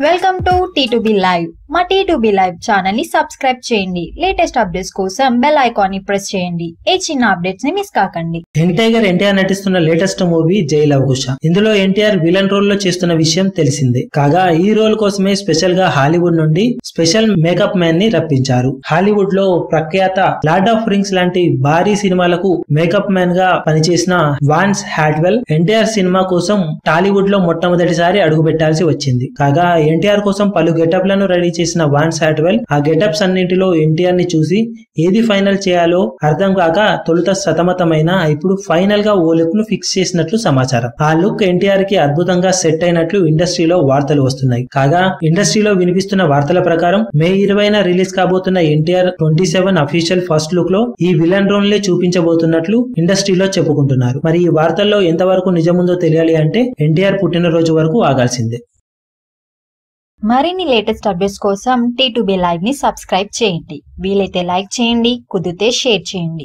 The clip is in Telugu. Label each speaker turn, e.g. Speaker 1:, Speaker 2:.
Speaker 1: Welcome to T2B live. మా T2B లైవ్ ఛానల్ ని సబ్స్క్రైబ్ చేయండి. లేటెస్ట్ అప్డేట్స్ కోసం బెల్ ఐకాన్ ని ప్రెస్ చేయండి. ఏ చిన్న అప్డేట్స్ ని మిస్ కాకండి.
Speaker 2: ఎన్టీఆర్ నటిస్తున్న లేటెస్ట్ మూవీ జై లవకుశ. ఇందులో ఎన్టీఆర్ విలన్ రోల్ లో చేస్తున్న విషయం తెలిసిందే. కాగా ఈ రోల్ కోసమే స్పెషల్ గా హాలీవుడ్ నుండి స్పెషల్ మేకప్ మ్యాన్ ని రప్పించారు. హాలీవుడ్ లో ప్రఖ్యాత లార్డ్ ఆఫ్ రింగ్స్ లాంటి భారీ సినిమాలకు మేకప్ మ్యాన్ గా పనిచేసిన వాన్స్ హ్యాట్వెల్ ఎన్టీఆర్ సినిమా కోసం టాలీవుడ్ లో మొట్టమొదటిసారి అడుగు పెట్టాల్సి వచ్చింది. కాగా ఎన్టీఆర్ కోసం పలు గెటప్ లను రెడీ చేసిన వాన్స్ హ్యాట్వెల్ ఆ గెటప్స్ అన్నింటిలో ఎన్టీఆర్ ని చూసి ఏది ఫైనల్ చేయాలో అర్థం కాక తొలుత సతమతమైన ఇప్పుడు ఫైనల్ గా ఓ లుక్ ను ఫిక్స్ చేసినట్లు సమాచారం. ఆ లుక్ ఎన్టీఆర్ కి అద్భుతంగా సెట్ అయినట్లు ఇండస్ట్రీలో వార్తలు వస్తున్నాయి. కాగా ఇండస్ట్రీలో వినిపిస్తున్న వార్తల ప్రకారం మే 20న రిలీజ్ కాబోతున్న ఎన్టీఆర్ 27 అఫీషియల్ ఫస్ట్ లుక్ లో ఈ విలన్ రోల్ ని చూపించబోతున్నట్లు ఇండస్ట్రీలో చెప్పుకుంటున్నారు. మరి ఈ వార్తల్లో ఎంతవరకు నిజముందో తెలియాలి అంటే ఎన్టీఆర్ పుట్టినరోజు వరకు ఆగాల్సిందే.
Speaker 1: మరిన్ని లేటెస్ట్ అప్డేట్స్ కోసం T2B లైవ్ ని సబ్స్క్రైబ్ చేయండి. వీలైతే లైక్ చేయండి, కుదిరితే షేర్ చేయండి.